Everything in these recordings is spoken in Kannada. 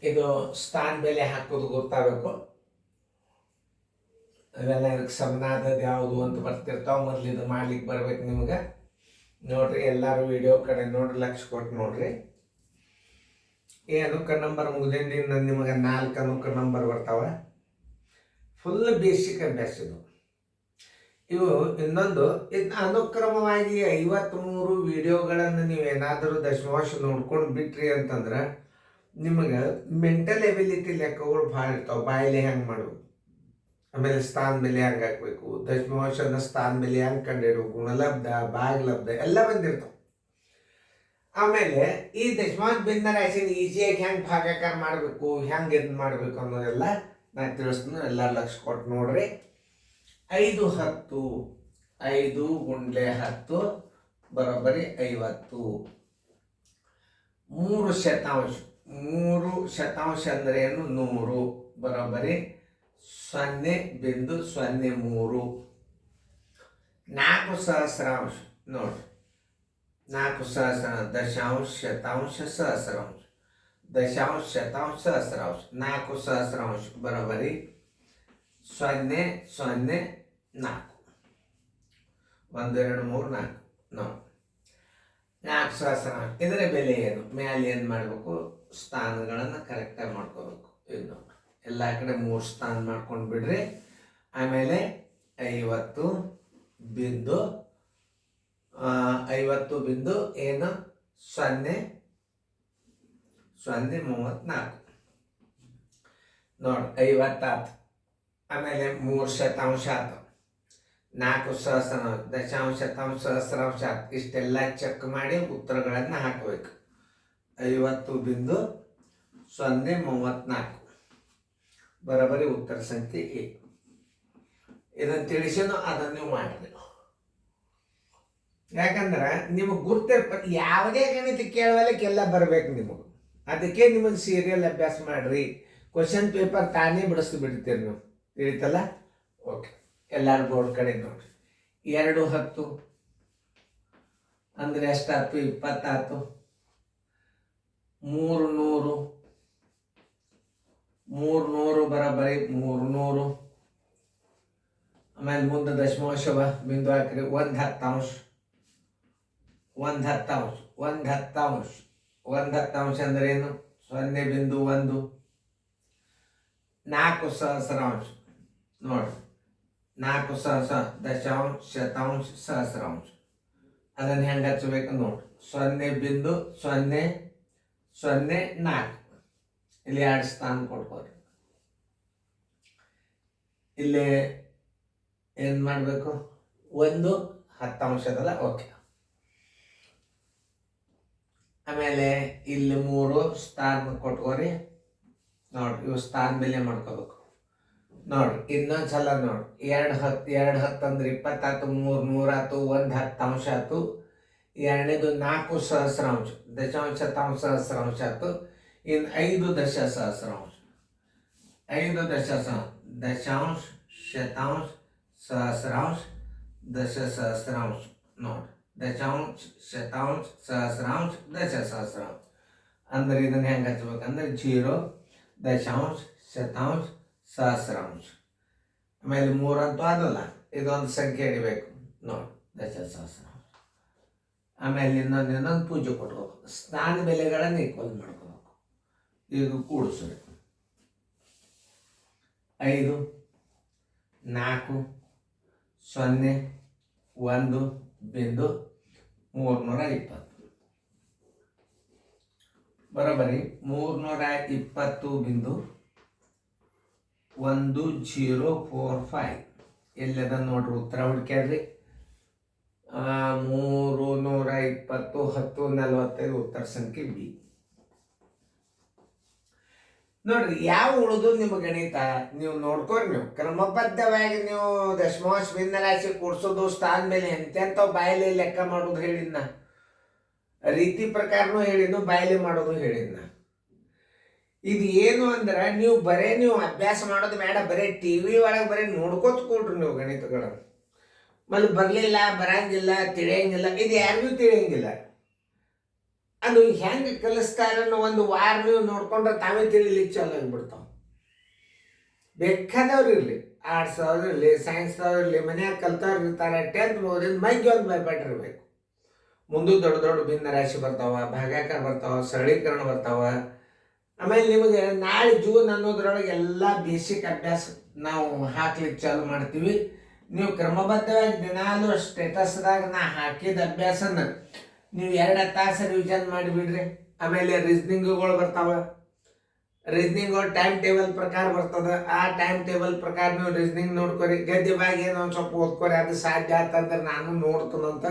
ಇದು ಸ್ಥಾನ ಬೆಲೆ ಹಾಕೋದು ಗೊತ್ತಾಗಬೇಕು. ಅವೆಲ್ಲ ಇದಕ್ಕೆ ಸಮನಾದದ್ದು ಯಾವುದು ಅಂತ ಬರ್ತಿರ್ತಾವೆ. ಮೊದಲು ಇದು ಮಾಡ್ಲಿಕ್ಕೆ ಬರ್ಬೇಕು ನಿಮ್ಗೆ. ನೋಡ್ರಿ, ಎಲ್ಲರೂ ವಿಡಿಯೋ ಕಡೆ ನೋಡ್ರಿ, ಲಕ್ಷ ಕೊಟ್ಟು ನೋಡ್ರಿ. ಈ ಅನುಕ ನಂಬರ್ ಮುಗಿದಿಂದ ನಿಮಗೆ 4 ಅನುಕ ನಂಬರ್ ಬರ್ತಾವ. ಫುಲ್ ಬೇಸಿಕ್ ಅಭ್ಯಾಸ ಇದು. ಇವು ಇನ್ನೊಂದು, ಇದು ಅನುಕ್ರಮವಾಗಿ 53 ವಿಡಿಯೋಗಳನ್ನು ನೀವೇನಾದರೂ ದಶಮಾಂಶ ನೋಡ್ಕೊಂಡು ಬಿಟ್ರಿ ಅಂತಂದ್ರೆ ನಿಮಗೆ ಮೆಂಟಲ್ ಎಬಿಲಿಟಿ ಲೆಕ್ಕಗಳು ಭಾಳ ಇರ್ತಾವೆ. ಬಾಯಿಲೆ ಹೆಂಗೆ ಮಾಡೋದು, ಆಮೇಲೆ ಸ್ಥಾನ ಬೆಲೆ ಹೆಂಗೆ ಹಾಕಬೇಕು, ದಶಮಾಂಶನ ಸ್ಥಾನ ಬೆಲೆ ಹೆಂಗೆ ಕಂಡಿಡು, ಗುಣಲಬ್ಧ, ಭಾಗಲಬ್ಧ ಎಲ್ಲ ಬಂದಿರ್ತಾವೆ. ಆಮೇಲೆ ಈ ದಶಮಾಂಶ ಭಿನ್ನ ರಾಶಿನ ಈಸಿಯಾಗಿ ಹೆಂಗೆ ಭಾಗಾಕಾರ ಮಾಡಬೇಕು, ಹೆಂಗೆ ಇದು ಮಾಡಬೇಕು ಅನ್ನೋದೆಲ್ಲ ನಾನು ತಿಳಿಸ್ತೀನಿ. ಎಲ್ಲ ಲಕ್ಷ ಕೊಟ್ಟು ನೋಡ್ರಿ. 5 10 5 × 10 ಬರೋಬ್ಬರಿ 50. 3 ಶತಾಂಶ, 3 ಶತಾಂಶ ಅಂದ್ರೆ ಏನು, 100 ಬರೋಬ್ಬರಿ 0.03. 4 ಸಹಸ್ರಾಂಶ ನೋಡ್ರಿ, 4 ಸಹಸ್ರಾಂಶ, ದಶಾಂಶ ಶತಾಂಶ ಸಹಸ್ರಾಂಶ, ದಶಾಂಶ ಶತಾಂಶ ಸಹಸ್ರಾಂಶ, 4 ಸಹಸ್ರಾಂಶ ಬರೋಬ್ಬರಿ 0.04. 1 2 3 4 ನೋಡಿ, 4 ಸಹಸ್ರಾಂಶ. ಇದರ ಬೆಲೆ ಏನು, ಮ್ಯಾಲೆ ಏನು ಮಾಡಬೇಕು, ಸ್ಥಾನಗಳನ್ನು ಕರೆಕ್ಟಾಗಿ ಮಾಡ್ಕೋಬೇಕು. ಇದು ನೋಡಿ, ಎಲ್ಲ ಕಡೆ 3 ಸ್ಥಾನ ಮಾಡ್ಕೊಂಡು ಬಿಡ್ರಿ. ಆಮೇಲೆ 50 ಬಿಂದು ಏನು 0.34 ನೋಡಿ, 50 ಆಯ್ತು. ಆಮೇಲೆ 3 ಶತಾಂಶ ಆಯ್ತು, 4 ಸಹಸ್ರಾಂಶ, ದಶಾಂಶ ಶತಾಂಶ ಸಹಸ್ರಾಂಶ ಆಯ್ತು. ಇಷ್ಟೆಲ್ಲ ಚೆಕ್ ಮಾಡಿ ಉತ್ತರಗಳನ್ನು ಹಾಕಬೇಕು. 50.034 ಬರೋಬ್ಬರಿ ಉತ್ತರ ಸಂಖ್ಯೆ ಎ. ಇದನ್ನು ತಿಳಿಸಿನೂ ಅದನ್ನು ನೀವು ಮಾಡಿರಿ. ಯಾಕಂದ್ರೆ ನಿಮಗೆ ಗುರ್ತಿರ್ಬೇಕು, ಯಾವುದೇ ಗಣಿತ ಕೇಳುವಲ್ಲಕ್ಕೆಲ್ಲ ಬರ್ಬೇಕು ನಿಮಗೆ. ಅದಕ್ಕೆ ನಿಮಗೆ ಸೀರಿಯಲ್ ಅಭ್ಯಾಸ ಮಾಡ್ರಿ. ಕ್ವಶನ್ ಪೇಪರ್ ತಾನೇ ಬಿಡಿಸ್ತು ಬಿಡ್ತೀರಿ ನೀವು, ತಿಳಿತಲ್ಲ? ಓಕೆ, ಎಲ್ಲರೂ ಬೋರ್ಡ್ ಕಡೆ ನೋಡ್ರಿ. 2 10 ಅಂದರೆ ಎಷ್ಟಾಯ್ತು, 20 ಆಯ್ತು. 300 ಬರೋಬ್ಬರಿ 300. ಆಮೇಲೆ ಮುಂದೆ ದಶಮಾಂಶವ ಬಿಂದು ಹಾಕ್ರಿ. 1 10 1 10 ಅಂದ್ರೆ ಏನು, 0.1. 4 ಸಹಸ್ರಾಂಶ ನೋಡಿ, 4 ಸಹಸ್ರ, ದಶಾಂಶ ಶತಾಂಶ ಸಹಸ್ರಾಂಶ. ಅದನ್ನು ಹೆಂಗೆ ಹಚ್ಚಬೇಕು ನೋಡಿ, 0.004. ಇಲ್ಲಿ 2 ಸ್ಥಾನ ಕೊಟ್ಕೋರಿ. ಇಲ್ಲಿ ಏನು ಮಾಡಬೇಕು, 1 10 ಓಕೆ. ಆಮೇಲೆ ಇಲ್ಲಿ 3 ಸ್ಥಾನ ಕೊಟ್ಕೋರಿ. ನೋಡ್ರಿ, ಇವು ಸ್ಥಾನ ಬೆಲೆ ಮಾಡ್ಕೋಬೇಕು. ನೋಡ್ರಿ, ಇನ್ನೊಂದ್ಸಲ ನೋಡ್ರಿ. 2 10 ಅಂದ್ರೆ 20 ಆಯ್ತು, 300 ಆಯ್ತು, 1 10 ಆಯ್ತು. ಎರಡನೇದು 4 ಸಹಸ್ರಾಂಶ, ದಶಾಂಶ ಶತಾಂಶ ಸಹಸ್ರಾಂಶ ಆಯ್ತು. ಇನ್ನು 5 ದಶ ಸಹಸ್ರಾಂಶ, 5 ದಶಾಂಶ ಶತಾಂಶ ಸಹಸ್ರಾಂಶ, ದಶ ಸಹಸ್ರಾಂಶ ನೋಡ್ರಿ, ದಶಾಂಶ ಶತಾಂಶ ಸಹಸ್ರಾಂಶ, ದಶ ಸಹಸ್ರಾಂಶ. ಅಂದ್ರೆ ಇದನ್ನ ಹೆಂಗೆ ಹಚ್ಬೇಕಂದ್ರೆ 0 ದಶಾಂಶ ಶತಾಂಶ ಸಹಸ್ರಾಂಶ. ಆಮೇಲೆ 3 ಅಂತೂ ಆದಲ್ಲ, ಇದೊಂದು ಸಂಖ್ಯೆ ಹಿಡಿಬೇಕು ನೋಡಿ, ದಶ ಸಹಸ್ರಾಂಶ. ಆಮೇಲೆ ಇನ್ನೊಂದು ಪೂಜೆ ಕೊಟ್ಕೋಬೇಕು. ಸ್ಥಾನ ಬೆಲೆಗಳನ್ನು ಈಕ್ವಲ್ ಮಾಡ್ಕೋಬೇಕು. ಈಗ ಕೂಡಿಸ್ರಿ. 5 4 0 1.320 ಬರೋಬ್ಬರಿ 320.1045. ಎಲ್ಲದ ನೋಡ್ರಿ, ಉತ್ತರ ಹುಡ್ಕ್ಯಾಡ್ರಿ. 320 10 45 ಉತ್ತರ ಸಂಖ್ಯೆ ಬಿ. ನೋಡ್ರಿ, ಯಾವ ಉಳಿದು ನಿಮ್ಮ ಗಣಿತ ನೀವು ನೋಡ್ಕೋರಿ. ನೀವು ಕ್ರಮಬದ್ಧವಾಗಿ ನೀವು ದಶಮಾಂಶ ಭಿನ್ನ ರಾಶಿ ಕೂಡಿಸೋದು, ಸ್ಥಾನ ಮೇಲೆ ಎಂತೆಂಥವು ಬಾಯಲ್ಲಿ ಲೆಕ್ಕ ಮಾಡೋದು ಹೇಳಿದ್ನ, ರೀತಿ ಪ್ರಕಾರನೂ ಹೇಳಿದ್ನು, ಬಾಯಲ್ಲಿ ಮಾಡೋದು ಹೇಳಿದ್ನ. ಇದು ಏನು ಅಂದ್ರೆ ನೀವು ಅಭ್ಯಾಸ ಮಾಡೋದು ಬೇಡ, ಬರೀ TV ಒಳಗೆ ಬರೀ ನೋಡ್ಕೋತ ಕೊಡ್ರಿ ನೀವು ಗಣಿತಗಳನ್ನು. ಮಲ್ಲಿ ಬರಲಿಲ್ಲ, ಬರಂಗಿಲ್ಲ, ತಿಳಿಯಂಗಿಲ್ಲ, ಇದು ಯಾರಿಗೂ ತಿಳಿಯಂಗಿಲ್ಲ. ಅದು ಹೆಂಗೆ ಕಲಿಸ್ತಾರೆ ಅನ್ನೋ ಒಂದು ವಾರ ನೀವು ನೋಡ್ಕೊಂಡ್ರೆ ತಾವೇ ತಿಳಿಲಿಕ್ಕೆ ಚಾಲು ಆಗಿಬಿಡ್ತಾವ. ಬೇಕಾದವ್ರು ಇರಲಿ, ಆರ್ಟ್ಸವ್ರು ಇರಲಿ, ಸೈನ್ಸ್ದವ್ರು ಇರಲಿ, ಮನ್ಯಾಗ ಕಲ್ತವ್ರು ಇರ್ತಾರೆ, 10th ಓದಿದ ಮೈಗೆ ಒಂದು ಭಯಪಟ್ಟಿರ್ಬೇಕು. ಮುಂದೆ ದೊಡ್ಡ ದೊಡ್ಡ ಭಿನ್ನ ರಾಶಿ ಬರ್ತಾವ, ಭಾಗಾಕಾರ ಬರ್ತಾವ, ಸರಳೀಕರಣ ಬರ್ತಾವ. ಆಮೇಲೆ ನಿಮಗೆ ನಾಳೆ ಜೂನ್ ಅನ್ನೋದ್ರೊಳಗೆ ಎಲ್ಲ ಬೇಸಿಕ್ ಅಭ್ಯಾಸ ನಾವು ಹಾಕ್ಲಿಕ್ಕೆ ಚಾಲು ಮಾಡ್ತೀವಿ. ನೀವು ಕ್ರಮಬದ್ಧವಾಗಿ ದಿನಾಲೂ ಸ್ಟೇಟಸ್ದಾಗ ನಾ ಹಾಕಿದ ಅಭ್ಯಾಸನ ನೀವು 2 ತಾಸು ರಿವಿಷನ್ ಮಾಡಿಬಿಡ್ರಿ. ಆಮೇಲೆ ರೀಸ್ನಿಂಗ್ಗಳು ಬರ್ತಾವ. ರೀಸ್ನಿಂಗ್ಗಳು ಟೈಮ್ ಟೇಬಲ್ ಪ್ರಕಾರ ಬರ್ತದೆ. ಆ ಟೈಮ್ ಟೇಬಲ್ ಪ್ರಕಾರ ನೀವು ರೀಸ್ನಿಂಗ್ ನೋಡ್ಕೊರಿ. ಗದ್ಯ ಭಾಗ ಏನೋ ಒಂದು ಸ್ವಲ್ಪ ಓದ್ಕೊರಿ. ಅದು ಸಾಧ್ಯ ಆತಂದ್ರೆ ನಾನು ನೋಡ್ತೀನಂತ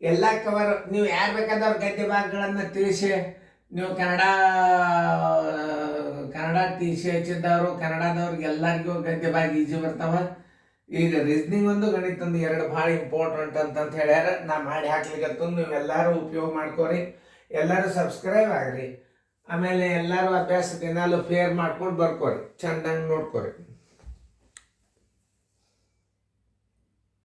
ಎಲ್ಲ ಕವರ್. ನೀವು ಯಾರು ಬೇಕಾದವ್ರ ಗದ್ಯ ಭಾಗಗಳನ್ನು ತಿಳಿಸಿ, ನೀವು ಕನ್ನಡ TC ಹಚ್ಚಿದ್ದವರು ಕನ್ನಡದವ್ರಿಗೆ ಎಲ್ಲರಿಗೂ ಗದ್ಯ ಭಾಗ ಈಜಿ ಬರ್ತಾವ. ಈಗ ರೀಸ್ನಿಂಗ್ ಒಂದು ಗಣಿತ ಒಂದು 2 ಭಾಳ ಇಂಪಾರ್ಟೆಂಟ್ ಅಂತ ಹೇಳ್ಯಾರ. ನಾ ಮಾಡಿ ಹಾಕ್ಲಿಕ್ಕೆ ನೀವು ಎಲ್ಲರೂ ಉಪಯೋಗ ಮಾಡ್ಕೋರಿ. ಎಲ್ಲರೂ ಸಬ್ಸ್ಕ್ರೈಬ್ ಆಗ್ರಿ. ಆಮೇಲೆ ಎಲ್ಲರೂ ಅಭ್ಯಾಸ ದಿನಾಲು ಫೇರ್ ಮಾಡ್ಕೊಂಡು ಬರ್ಕೋರಿ. ಚೆಂದಂಗೆ ನೋಡ್ಕೋರಿ.